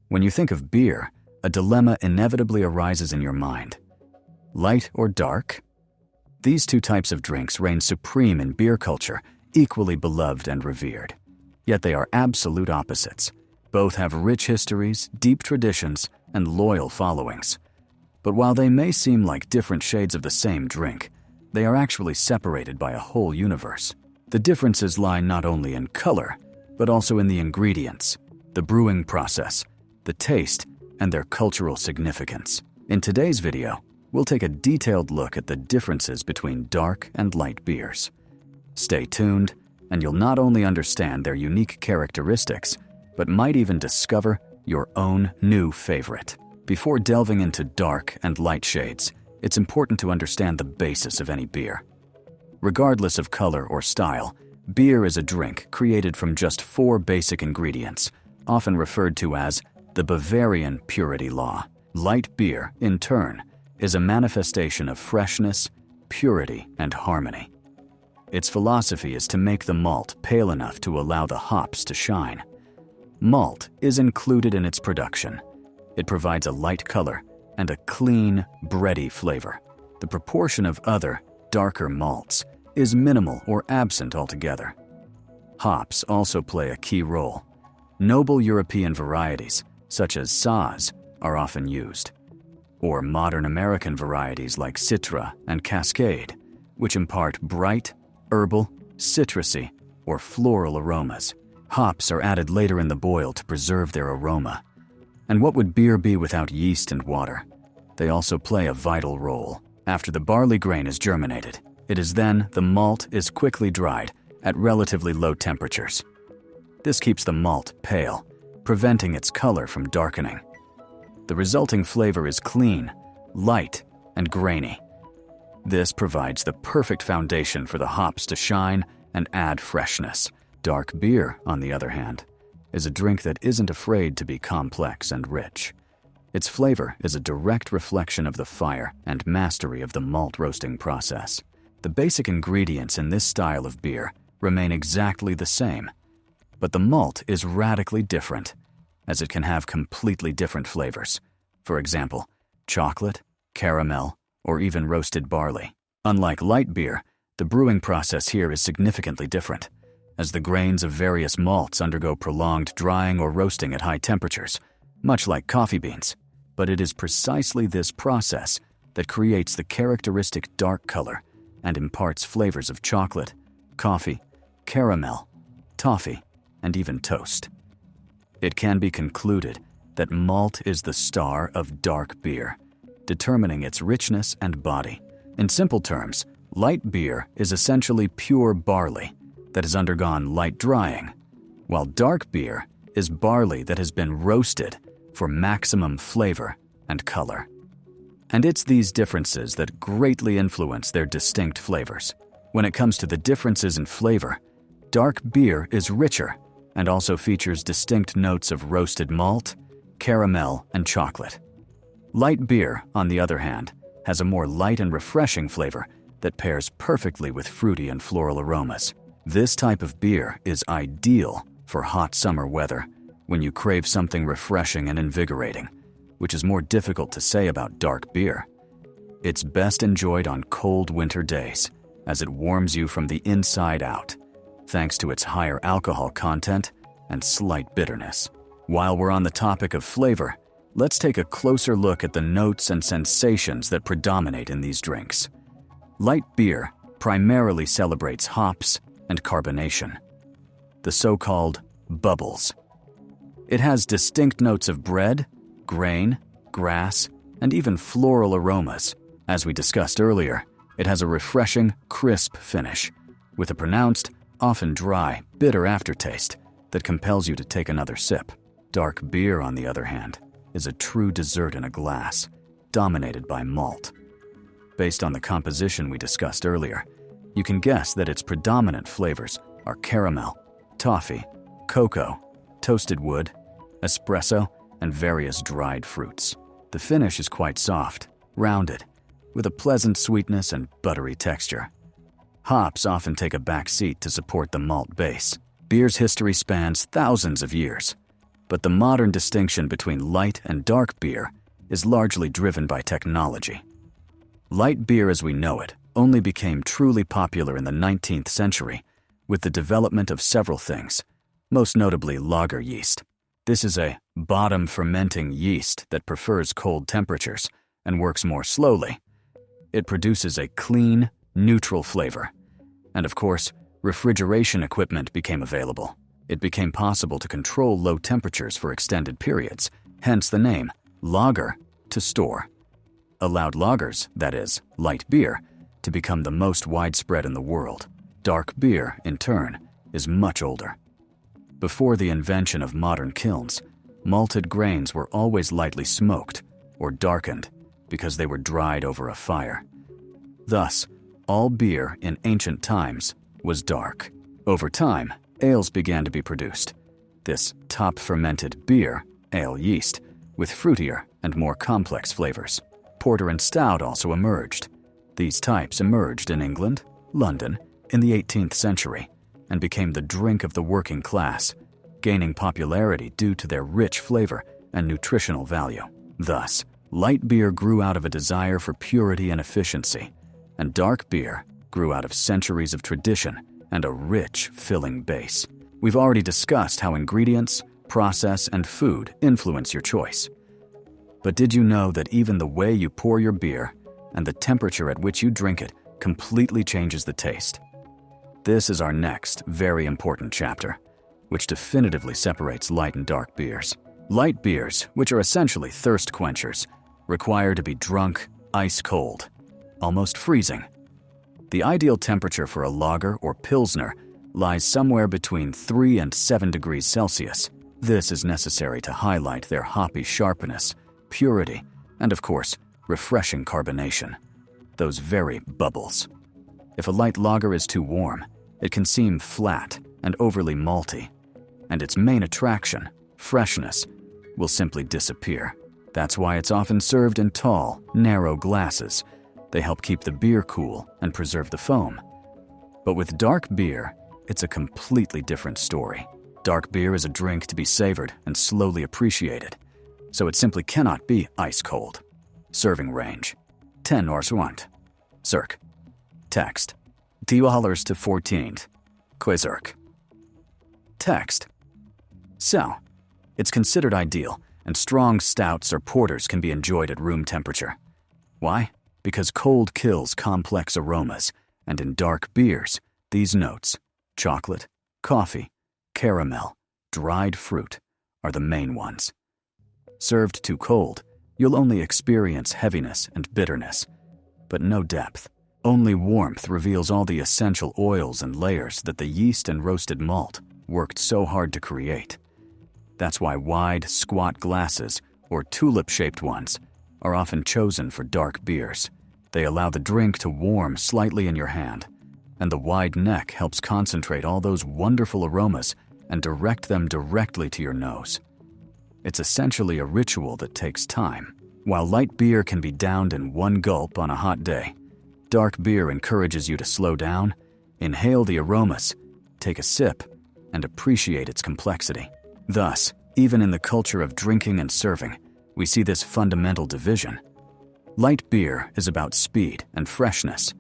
When you think of beer, a dilemma inevitably arises in your mind. Light or dark? These two types of drinks reign supreme in beer culture, equally beloved and revered. Yet they are absolute opposites. Both have rich histories, deep traditions, and loyal followings. But while they may seem like different shades of the same drink, they are actually separated by a whole universe. The differences lie not only in color, but also in the ingredients, the brewing process, the taste, and their cultural significance. In today's video, we'll take a detailed look at the differences between dark and light beers. Stay tuned, and you'll not only understand their unique characteristics, but might even discover your own new favorite. Before delving into dark and light shades, it's important to understand the basis of any beer. Regardless of color or style, beer is a drink created from just 4 basic ingredients, often referred to as the Bavarian purity law. Light beer, in turn, is a manifestation of freshness, purity, and harmony. Its philosophy is to make the malt pale enough to allow the hops to shine. Malt is included in its production. It provides a light color and a clean, bready flavor. The proportion of other, darker malts is minimal or absent altogether. Hops also play a key role. Noble European varieties, such as Saaz, are often used, or modern American varieties like Citra and Cascade, which impart bright, herbal, citrusy, or floral aromas. Hops are added later in the boil to preserve their aroma. And what would beer be without yeast and water? They also play a vital role. After the barley grain is germinated, it is then the malt is quickly dried at relatively low temperatures. This keeps the malt pale, preventing its color from darkening. The resulting flavor is clean, light, and grainy. This provides the perfect foundation for the hops to shine and add freshness. Dark beer, on the other hand, is a drink that isn't afraid to be complex and rich. Its flavor is a direct reflection of the fire and mastery of the malt roasting process. The basic ingredients in this style of beer remain exactly the same, but the malt is radically different, as it can have completely different flavors. For example, chocolate, caramel, or even roasted barley. Unlike light beer, the brewing process here is significantly different, as the grains of various malts undergo prolonged drying or roasting at high temperatures, much like coffee beans. But it is precisely this process that creates the characteristic dark color and imparts flavors of chocolate, coffee, caramel, toffee, and even toast. It can be concluded that malt is the star of dark beer, determining its richness and body. In simple terms, light beer is essentially pure barley that has undergone light drying, while dark beer is barley that has been roasted for maximum flavor and color. And it's these differences that greatly influence their distinct flavors. When it comes to the differences in flavor, dark beer is richer and also features distinct notes of roasted malt, caramel, and chocolate. Light beer, on the other hand, has a more light and refreshing flavor that pairs perfectly with fruity and floral aromas. This type of beer is ideal for hot summer weather, when you crave something refreshing and invigorating, which is more difficult to say about dark beer. It's best enjoyed on cold winter days, as it warms you from the inside out, thanks to its higher alcohol content and slight bitterness. While we're on the topic of flavor, let's take a closer look at the notes and sensations that predominate in these drinks. Light beer primarily celebrates hops and carbonation, the so-called bubbles. It has distinct notes of bread, grain, grass, and even floral aromas. As we discussed earlier, it has a refreshing, crisp finish, with a pronounced, often dry, bitter aftertaste that compels you to take another sip. Dark beer, on the other hand, is a true dessert in a glass, dominated by malt. Based on the composition we discussed earlier, you can guess that its predominant flavors are caramel, toffee, cocoa, toasted wood, espresso, and various dried fruits. The finish is quite soft, rounded, with a pleasant sweetness and buttery texture. Hops often take a back seat to support the malt base. Beer's history spans thousands of years. But the modern distinction between light and dark beer is largely driven by technology. Light beer as we know it only became truly popular in the 19th century with the development of several things, most notably lager yeast. This is a bottom-fermenting yeast that prefers cold temperatures and works more slowly. It produces a clean, neutral flavor. And of course, refrigeration equipment became available. It became possible to control low temperatures for extended periods, hence the name, lager, to store. Allowed lagers, that is, light beer, to become the most widespread in the world. Dark beer, in turn, is much older. Before the invention of modern kilns, malted grains were always lightly smoked or darkened because they were dried over a fire. Thus, all beer in ancient times was dark. Over time, ales began to be produced. This top-fermented beer, ale yeast, with fruitier and more complex flavors. Porter and stout also emerged. These types emerged in England, London, in the 18th century, and became the drink of the working class, gaining popularity due to their rich flavor and nutritional value. Thus, light beer grew out of a desire for purity and efficiency, and dark beer grew out of centuries of tradition and a rich, filling base. We've already discussed how ingredients, process, and food influence your choice. But did you know that even the way you pour your beer and the temperature at which you drink it completely changes the taste? This is our next, very important chapter, which definitively separates light and dark beers. Light beers, which are essentially thirst quenchers, require to be drunk ice cold, almost freezing. The ideal temperature for a lager or pilsner lies somewhere between 3 and 7 degrees Celsius. This is necessary to highlight their hoppy sharpness, purity, and of course, refreshing carbonation. Those very bubbles. If a light lager is too warm, it can seem flat and overly malty, and its main attraction, freshness, will simply disappear. That's why it's often served in tall, narrow glasses. They help keep the beer cool and preserve the foam. But with dark beer, it's a completely different story. Dark beer is a drink to be savored and slowly appreciated, so it simply cannot be ice cold. Serving range: 10 or soit. Circ. Text: 10 to 14. Quizirk. Text: So, it's considered ideal, and strong stouts or porters can be enjoyed at room temperature. Why? Because cold kills complex aromas, and in dark beers, these notes, chocolate, coffee, caramel, dried fruit, are the main ones. Served too cold, you'll only experience heaviness and bitterness, but no depth. Only warmth reveals all the essential oils and layers that the yeast and roasted malt worked so hard to create. That's why wide, squat glasses, or tulip-shaped ones, are often chosen for dark beers. They allow the drink to warm slightly in your hand, and the wide neck helps concentrate all those wonderful aromas and direct them directly to your nose. It's essentially a ritual that takes time. While light beer can be downed in one gulp on a hot day, dark beer encourages you to slow down, inhale the aromas, take a sip, and appreciate its complexity. Thus, even in the culture of drinking and serving, we see this fundamental division. Light beer is about speed and freshness.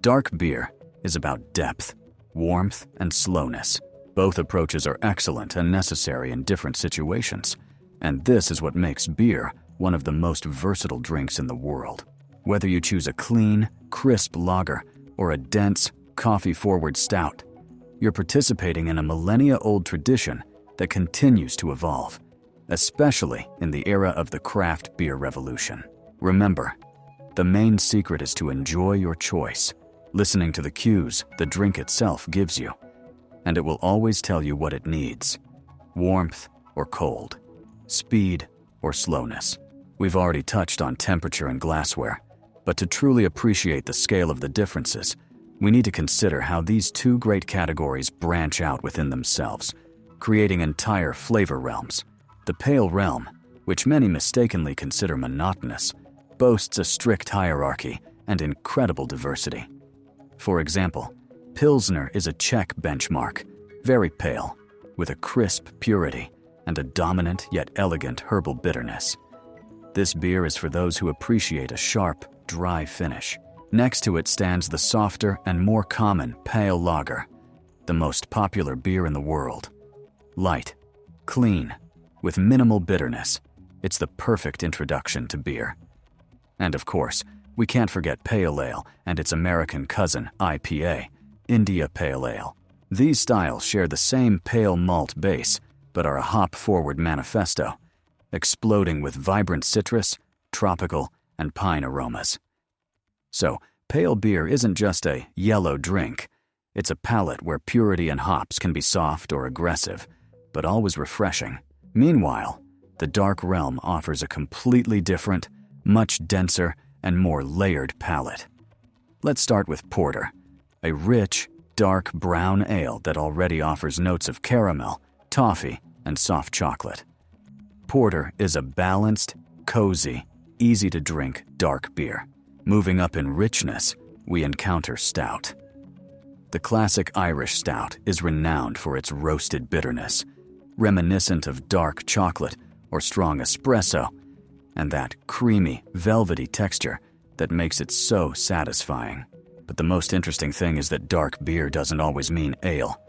Dark beer is about depth, warmth, and slowness. Both approaches are excellent and necessary in different situations, and this is what makes beer one of the most versatile drinks in the world. Whether you choose a clean, crisp lager or a dense, coffee-forward stout, you're participating in a millennia-old tradition that continues to evolve, especially in the era of the craft beer revolution. Remember, the main secret is to enjoy your choice, listening to the cues the drink itself gives you, and it will always tell you what it needs: warmth or cold, speed or slowness. We've already touched on temperature and glassware, but to truly appreciate the scale of the differences, we need to consider how these two great categories branch out within themselves, creating entire flavor realms. The pale realm, which many mistakenly consider monotonous, boasts a strict hierarchy and incredible diversity. For example, Pilsner is a Czech benchmark, very pale, with a crisp purity, and a dominant yet elegant herbal bitterness. This beer is for those who appreciate a sharp, dry finish. Next to it stands the softer and more common pale lager, the most popular beer in the world. Light, clean, with minimal bitterness, it's the perfect introduction to beer. And of course, we can't forget pale ale and its American cousin, IPA, India Pale Ale. These styles share the same pale malt base, but are a hop-forward manifesto, exploding with vibrant citrus, tropical, and pine aromas. So, pale beer isn't just a yellow drink. It's a palate where purity and hops can be soft or aggressive, but always refreshing. Meanwhile, the dark realm offers a completely different, much denser, and more layered palate. Let's start with porter, a rich, dark brown ale that already offers notes of caramel, toffee, and soft chocolate. Porter is a balanced, cozy, easy-to-drink dark beer. Moving up in richness, we encounter stout. The classic Irish stout is renowned for its roasted bitterness, reminiscent of dark chocolate or strong espresso, and that creamy, velvety texture that makes it so satisfying. But the most interesting thing is that dark beer doesn't always mean ale.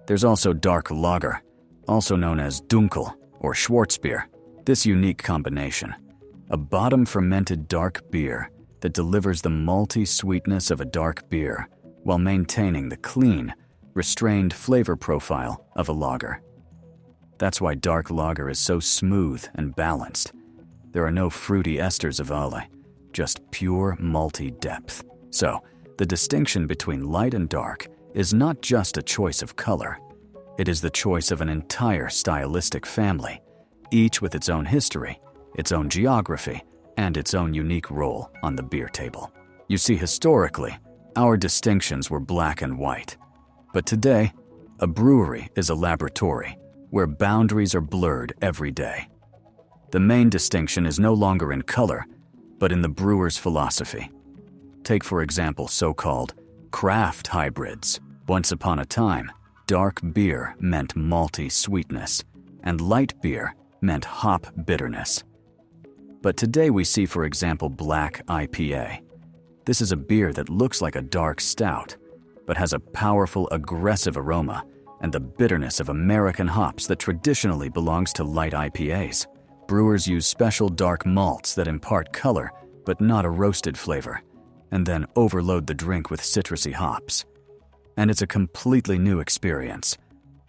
There's also dark lager, also known as dunkel or Schwarzbier. This unique combination, a bottom-fermented dark beer that delivers the malty sweetness of a dark beer while maintaining the clean, restrained flavor profile of a lager. That's why dark lager is so smooth and balanced. There are no fruity esters of ale, just pure malty depth. So, the distinction between light and dark is not just a choice of color. It is the choice of an entire stylistic family, each with its own history, its own geography, and its own unique role on the beer table. You see, historically, our distinctions were black and white. But today, a brewery is a laboratory where boundaries are blurred every day. The main distinction is no longer in color, but in the brewer's philosophy. Take, for example, so-called craft hybrids. Once upon a time, dark beer meant malty sweetness, and light beer meant hop bitterness. But today we see, for example, black IPA. This is a beer that looks like a dark stout, but has a powerful, aggressive aroma and the bitterness of American hops that traditionally belongs to light IPAs. Brewers use special dark malts that impart color, but not a roasted flavor, and then overload the drink with citrusy hops. And it's a completely new experience.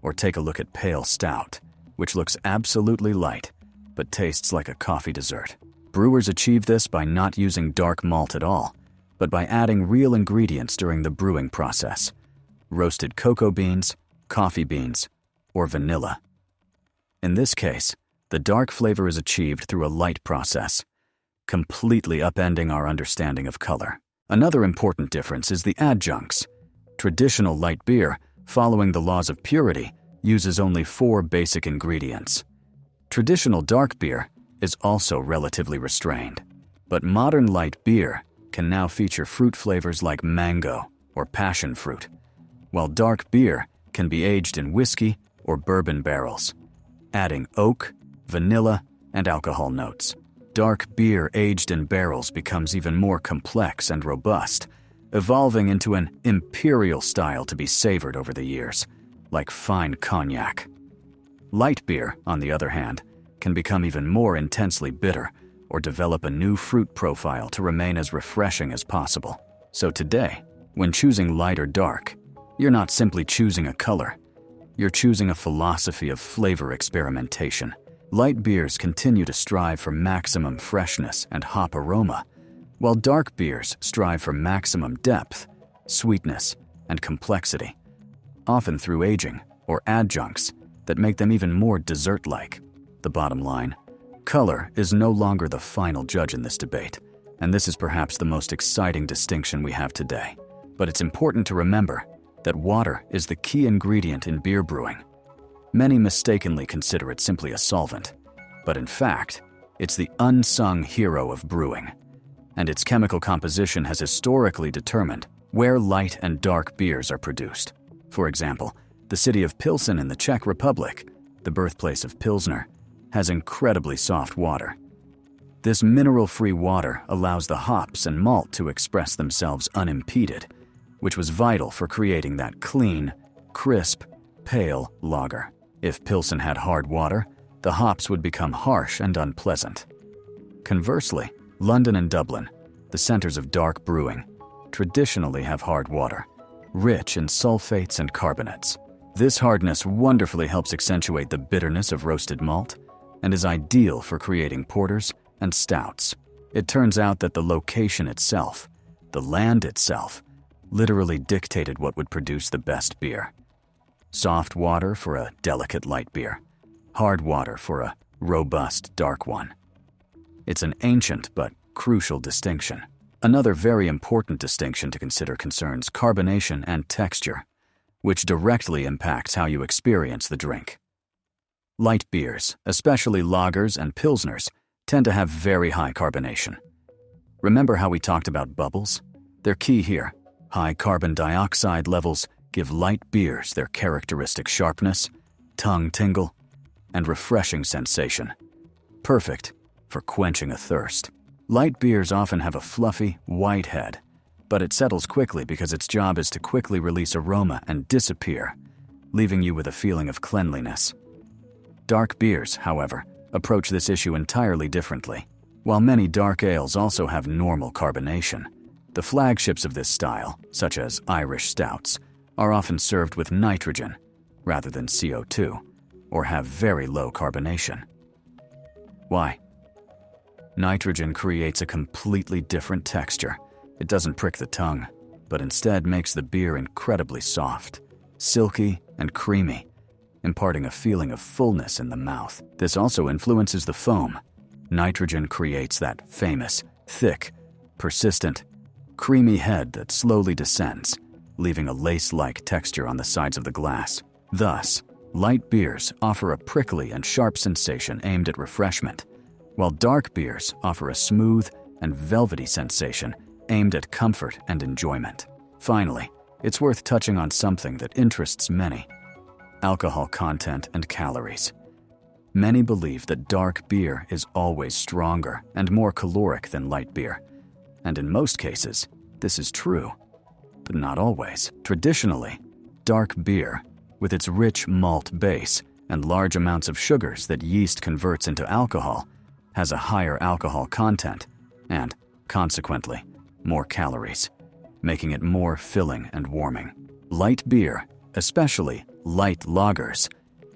Or take a look at pale stout, which looks absolutely light, but tastes like a coffee dessert. Brewers achieve this by not using dark malt at all, but by adding real ingredients during the brewing process: roasted cocoa beans, coffee beans, or vanilla. In this case, the dark flavor is achieved through a light process, completely upending our understanding of color. Another important difference is the adjuncts. Traditional light beer, following the laws of purity, uses only 4 basic ingredients. Traditional dark beer is also relatively restrained, but modern light beer can now feature fruit flavors like mango or passion fruit, while dark beer can be aged in whiskey or bourbon barrels, adding oak, vanilla, and alcohol notes. Dark beer aged in barrels becomes even more complex and robust, evolving into an imperial style to be savored over the years, like fine cognac. Light beer, on the other hand, can become even more intensely bitter or develop a new fruit profile to remain as refreshing as possible. So today, when choosing light or dark, you're not simply choosing a color. You're choosing a philosophy of flavor experimentation. Light beers continue to strive for maximum freshness and hop aroma, while dark beers strive for maximum depth, sweetness, and complexity, often through aging or adjuncts that make them even more dessert-like. The bottom line: color is no longer the final judge in this debate, and this is perhaps the most exciting distinction we have today. But it's important to remember that water is the key ingredient in beer brewing. Many mistakenly consider it simply a solvent, but in fact, it's the unsung hero of brewing, and its chemical composition has historically determined where light and dark beers are produced. For example, the city of Pilsen in the Czech Republic the birthplace of Pilsner, has incredibly soft water. This mineral-free water allows the hops and malt to express themselves unimpeded, which was vital for creating that clean, crisp, pale lager. If Pilsen had hard water, the hops would become harsh and unpleasant. Conversely, London and Dublin, the centers of dark brewing, traditionally have hard water, rich in sulfates and carbonates. This hardness wonderfully helps accentuate the bitterness of roasted malt and is ideal for creating porters and stouts. It turns out that the location itself, the land itself, literally dictated what would produce the best beer. Soft water for a delicate light beer, hard water for a robust dark one. It's an ancient but crucial distinction. Another very important distinction to consider concerns carbonation and texture, which directly impacts how you experience the drink. Light beers, especially lagers and pilsners, tend to have very high carbonation. Remember how we talked about bubbles? They're key here. High carbon dioxide levels give light beers their characteristic sharpness, tongue tingle, and refreshing sensation. Perfect for quenching a thirst. Light beers often have a fluffy, white head, but it settles quickly because its job is to quickly release aroma and disappear, leaving you with a feeling of cleanliness. Dark beers, however, approach this issue entirely differently. While many dark ales also have normal carbonation, the flagships of this style, such as Irish stouts, are often served with nitrogen rather than CO2, or have very low carbonation. Why? Nitrogen creates a completely different texture. It doesn't prick the tongue, but instead makes the beer incredibly soft, silky, and creamy, imparting a feeling of fullness in the mouth. This also influences the foam. Nitrogen creates that famous, thick, persistent, creamy head that slowly descends, leaving a lace-like texture on the sides of the glass. Thus, light beers offer a prickly and sharp sensation aimed at refreshment, while dark beers offer a smooth and velvety sensation aimed at comfort and enjoyment. Finally, it's worth touching on something that interests many: alcohol content and calories. Many believe that dark beer is always stronger and more caloric than light beer, and in most cases, this is true, but not always. Traditionally, dark beer, with its rich malt base and large amounts of sugars that yeast converts into alcohol, has a higher alcohol content and, consequently, more calories, making it more filling and warming. Light beer, especially light lagers,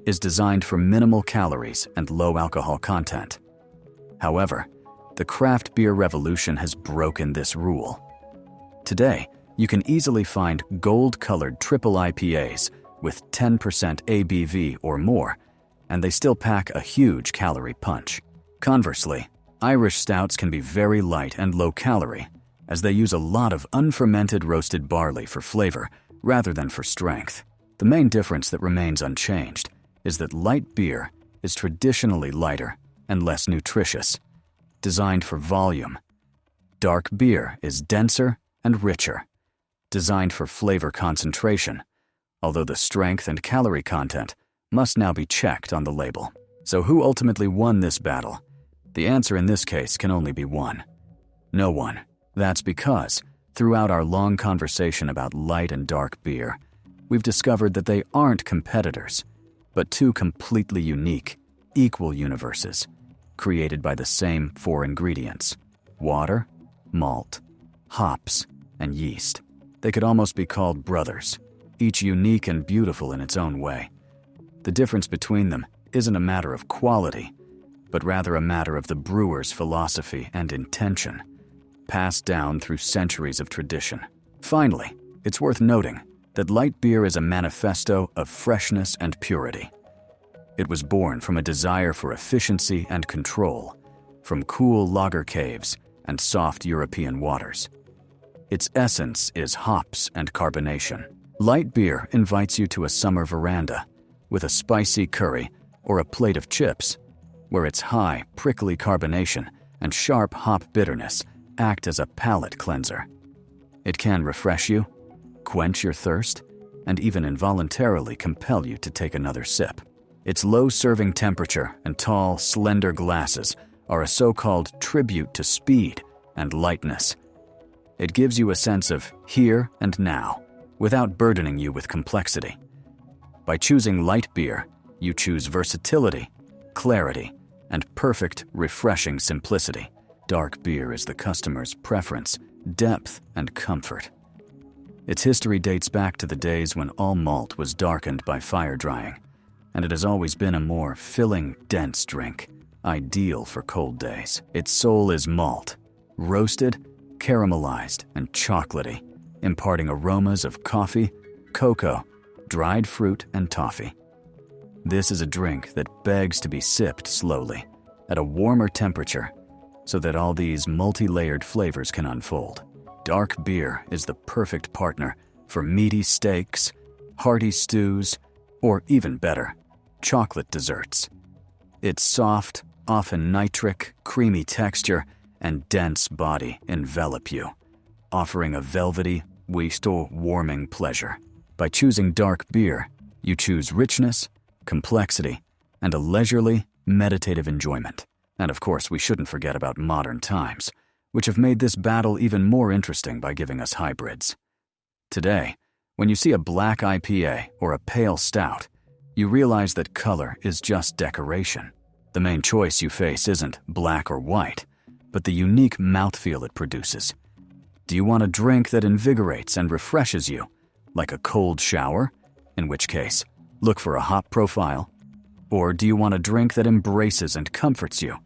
is designed for minimal calories and low alcohol content. However, the craft beer revolution has broken this rule. Today, you can easily find gold-colored triple IPAs with 10% ABV or more, and they still pack a huge calorie punch. Conversely, Irish stouts can be very light and low-calorie, as they use a lot of unfermented roasted barley for flavor rather than for strength. The main difference that remains unchanged is that light beer is traditionally lighter and less nutritious, designed for volume. Dark beer is denser and richer, designed for flavor concentration, although the strength and calorie content must now be checked on the label. So who ultimately won this battle? The answer in this case can only be one: no one. That's because, throughout our long conversation about light and dark beer, we've discovered that they aren't competitors, but two completely unique, equal universes, created by the same four ingredients: water, malt, hops, and yeast. They could almost be called brothers, each unique and beautiful in its own way. The difference between them isn't a matter of quality, but rather a matter of the brewer's philosophy and intention, passed down through centuries of tradition. Finally, it's worth noting that light beer is a manifesto of freshness and purity. It was born from a desire for efficiency and control, from cool lager caves and soft European waters. Its essence is hops and carbonation. Light beer invites you to a summer veranda with a spicy curry or a plate of chips, where its high, prickly carbonation and sharp hop bitterness act as a palate cleanser. It can refresh you, quench your thirst, and even involuntarily compel you to take another sip. Its low serving temperature and tall, slender glasses are a so-called tribute to speed and lightness. It gives you a sense of here and now, without burdening you with complexity. By choosing light beer, you choose versatility, clarity, and perfect, refreshing simplicity. Dark beer is the customer's preference, depth, and comfort. Its history dates back to the days when all malt was darkened by fire drying, and it has always been a more filling, dense drink, ideal for cold days. Its soul is malt, roasted, caramelized, and chocolatey, imparting aromas of coffee, cocoa, dried fruit, and toffee. This is a drink that begs to be sipped slowly, at a warmer temperature, so that all these multi-layered flavors can unfold. Dark beer is the perfect partner for meaty steaks, hearty stews, or even better, chocolate desserts. Its soft, often nitric, creamy texture and dense body envelop you, offering a velvety, waist-warming pleasure. By choosing dark beer, you choose richness, complexity, and a leisurely, meditative enjoyment. And of course, we shouldn't forget about modern times, which have made this battle even more interesting by giving us hybrids. Today, when you see a black IPA or a pale stout, you realize that color is just decoration. The main choice you face isn't black or white, but the unique mouthfeel it produces. Do you want a drink that invigorates and refreshes you, like a cold shower, in which case, look for a hop profile? Or do you want a drink that embraces and comforts you,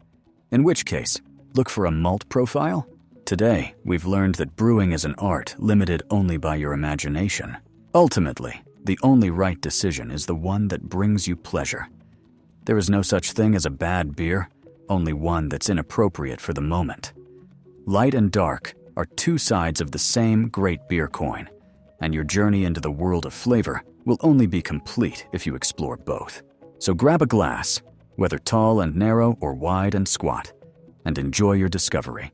in which case, look for a malt profile? Today, we've learned that brewing is an art limited only by your imagination. Ultimately, the only right decision is the one that brings you pleasure. There is no such thing as a bad beer, only one that's inappropriate for the moment. Light and dark are two sides of the same great beer coin, and your journey into the world of flavor will only be complete if you explore both. So grab a glass, whether tall and narrow or wide and squat, and enjoy your discovery.